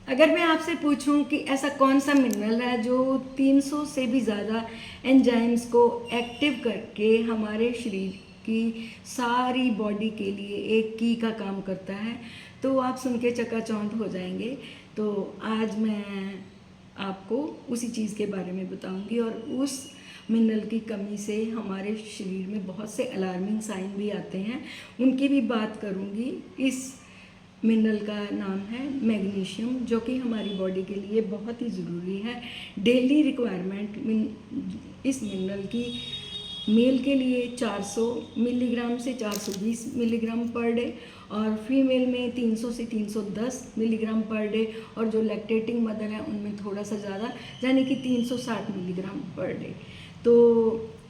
अगर मैं आपसे पूछूं कि ऐसा कौन सा मिनरल है जो 300 से भी ज़्यादा एंजाइम्स को एक्टिव करके हमारे शरीर की सारी बॉडी के लिए एक की का काम करता है, तो आप सुन के चकाचौंध हो जाएंगे। तो आज मैं आपको उसी चीज़ के बारे में बताऊंगी और उस मिनरल की कमी से हमारे शरीर में बहुत से अलार्मिंग साइन भी आते हैं, उनकी भी बात करूंगी। इस मिनरल का नाम है मैग्नीशियम, जो कि हमारी बॉडी के लिए बहुत ही ज़रूरी है। डेली रिक्वायरमेंट इस मिनरल की मेल के लिए 400 मिलीग्राम से 420 मिलीग्राम पर डे, और फीमेल में 300 से 310 मिलीग्राम पर डे, और जो लैक्टेटिंग मदर है उनमें थोड़ा सा ज़्यादा, यानी कि 360 मिलीग्राम पर डे। तो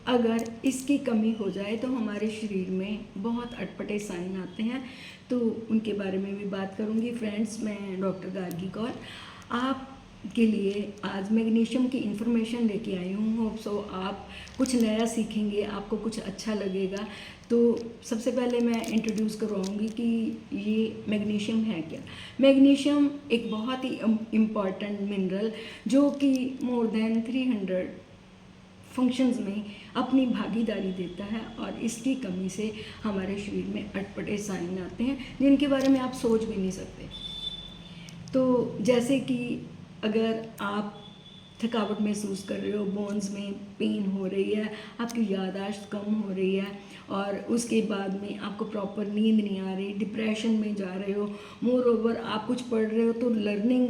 अगर इसकी कमी हो जाए तो हमारे शरीर में बहुत अटपटे साइन आते हैं, तो उनके बारे में भी बात करूंगी। फ्रेंड्स, मैं डॉक्टर गार्गी कौर आपके लिए आज मैग्नीशियम की इन्फॉर्मेशन लेके आई हूँ। होप सो आप कुछ नया सीखेंगे, आपको कुछ अच्छा लगेगा। तो सबसे पहले मैं इंट्रोड्यूस करवाऊँगी कि ये मैग्नीशियम है क्या। मैग्नीशियम एक बहुत ही इम्पॉर्टेंट मिनरल जो कि मोर देन 300 फंक्शंस में अपनी भागीदारी देता है, और इसकी कमी से हमारे शरीर में अटपटे साइन आते हैं जिनके बारे में आप सोच भी नहीं सकते। तो जैसे कि अगर आप थकावट महसूस कर रहे हो, बोन्स में पेन हो रही है, आपकी याददाश्त कम हो रही है, और उसके बाद में आपको प्रॉपर नींद नहीं आ रही, डिप्रेशन में जा रहे हो, मोर ओवर आप कुछ पढ़ रहे हो तो लर्निंग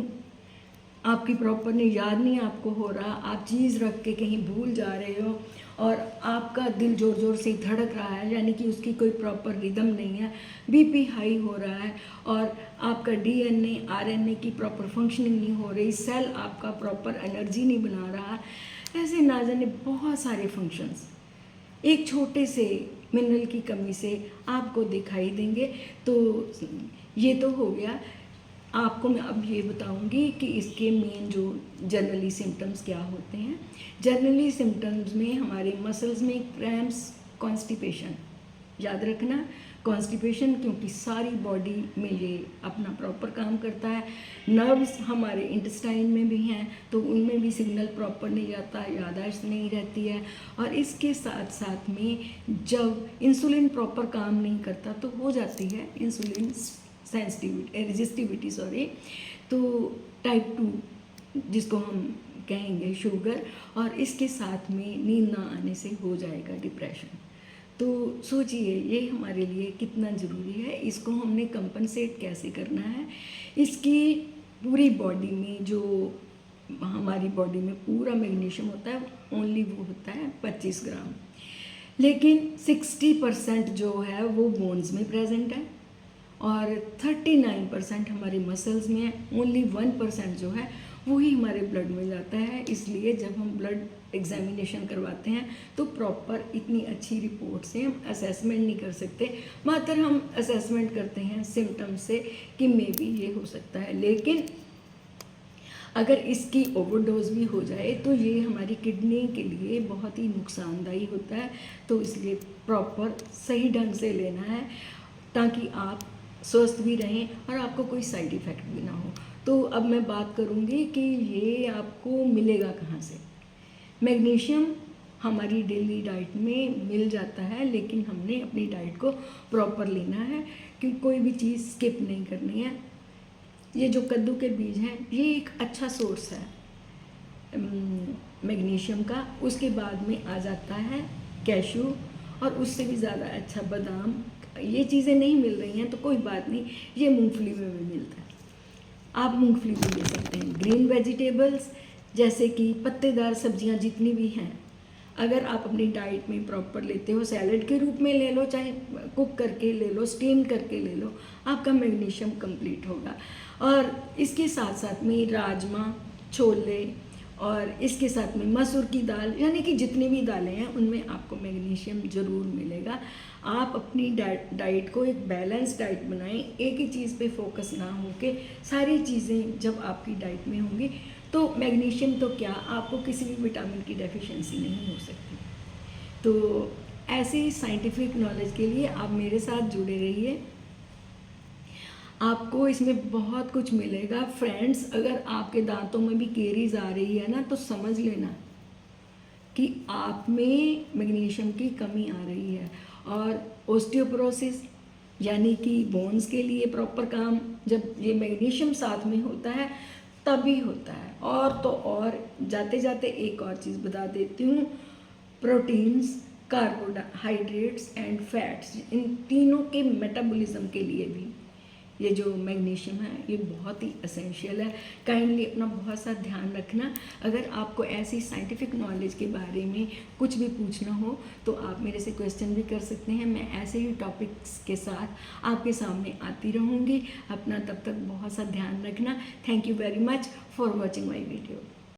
आपकी प्रॉपरली याद नहीं आपको हो रहा, आप चीज़ रख के कहीं भूल जा रहे हो, और आपका दिल ज़ोर ज़ोर से धड़क रहा है, यानी कि उसकी कोई प्रॉपर रिदम नहीं है, बीपी हाई हो रहा है, और आपका डीएनए आरएनए की प्रॉपर फंक्शनिंग नहीं हो रही, सेल आपका प्रॉपर एनर्जी नहीं बना रहा, ऐसे ना जाने बहुत सारे फंक्शंस एक छोटे से मिनरल की कमी से आपको दिखाई देंगे। तो ये तो हो गया। आपको मैं अब ये बताऊंगी कि इसके मेन जो जनरली सिम्टम्स क्या होते हैं। जनरली सिम्टम्स में हमारे मसल्स में क्रैम्प्स, कॉन्स्टिपेशन, याद रखना कॉन्स्टिपेशन, क्योंकि सारी बॉडी में ये अपना प्रॉपर काम करता है। नर्व्स हमारे इंटेस्टाइन में भी हैं, तो उनमें भी सिग्नल प्रॉपर नहीं जाता, याददाश्त नहीं रहती है, और इसके साथ साथ में जब इंसुलिन प्रॉपर काम नहीं करता तो हो जाती है इंसुलिन सेंसिटिविटी, रेजिस्टिविटी सॉरी, तो टाइप 2 जिसको हम कहेंगे शुगर, और इसके साथ में नींद ना आने से हो जाएगा डिप्रेशन। तो सोचिए ये हमारे लिए कितना ज़रूरी है, इसको हमने कंपनसेट कैसे करना है। इसकी पूरी बॉडी में जो हमारी बॉडी में पूरा मैग्नीशियम होता है ओनली वो होता है 25 ग्राम, लेकिन 60% जो है वो बोन्स में प्रेजेंट है, और 39% हमारे मसल्स में है, ओनली 1% जो है वही हमारे ब्लड में जाता है। इसलिए जब हम ब्लड एग्जामिनेशन करवाते हैं तो प्रॉपर इतनी अच्छी रिपोर्ट से हम असेसमेंट नहीं कर सकते, मात्र हम असेसमेंट करते हैं सिम्टम से कि मे बी ये हो सकता है। लेकिन अगर इसकी ओवरडोज भी हो जाए तो ये हमारी किडनी के लिए बहुत ही नुकसानदायी होता है, तो इसलिए प्रॉपर सही ढंग से लेना है ताकि आप स्वस्थ भी रहें और आपको कोई साइड इफ़ेक्ट भी ना हो। तो अब मैं बात करूँगी कि ये आपको मिलेगा कहाँ से। मैग्नीशियम हमारी डेली डाइट में मिल जाता है, लेकिन हमने अपनी डाइट को प्रॉपर लेना है, क्योंकि कोई भी चीज़ स्किप नहीं करनी है। ये जो कद्दू के बीज हैं ये एक अच्छा सोर्स है मैग्नीशियम का। उसके बाद में आ जाता है कैशू, और उससे भी ज़्यादा अच्छा बादाम। ये चीज़ें नहीं मिल रही हैं तो कोई बात नहीं, ये मूंगफली में भी मिलता है, आप मूंगफली भी ले सकते हैं। ग्रीन वेजिटेबल्स जैसे कि पत्तेदार सब्जियां जितनी भी हैं, अगर आप अपनी डाइट में प्रॉपर लेते हो, सैलड के रूप में ले लो, चाहे कुक करके ले लो, स्टीम करके ले लो, आपका मैग्नीशियम कंप्लीट होगा। और इसके साथ साथ में राजमा, छोले, और इसके साथ में मसूर की दाल, यानी कि जितनी भी दालें हैं उनमें आपको मैग्नीशियम ज़रूर मिलेगा। आप अपनी डाइट को एक बैलेंस डाइट बनाएं, एक ही चीज़ पे फोकस ना हो के सारी चीज़ें जब आपकी डाइट में होंगी तो मैग्नीशियम तो क्या, आपको किसी भी विटामिन की डेफिशिएंसी नहीं हो सकती। तो ऐसे ही साइंटिफिक नॉलेज के लिए आप मेरे साथ जुड़े रहिए। आपको इसमें बहुत कुछ मिलेगा फ्रेंड्स। अगर आपके दांतों में भी केरीज आ रही है ना, तो समझ लेना कि आप में मैग्नीशियम की कमी आ रही है। और ओस्टियोपोरोसिस यानी कि बोन्स के लिए प्रॉपर काम जब ये मैग्नीशियम साथ में होता है तभी होता है। और तो और जाते जाते एक और चीज़ बता देती हूँ, प्रोटीन्स, कार्बोहाइड्रेट्स एंड फैट्स, इन तीनों के मेटाबॉलिज्म के लिए भी ये जो मैग्नीशियम है ये बहुत ही एसेंशियल है। काइंडली अपना बहुत सा ध्यान रखना। अगर आपको ऐसी साइंटिफिक नॉलेज के बारे में कुछ भी पूछना हो तो आप मेरे से क्वेश्चन भी कर सकते हैं। मैं ऐसे ही टॉपिक्स के साथ आपके सामने आती रहूँगी। अपना तब तक बहुत सा ध्यान रखना। Thank you very much for watching my video.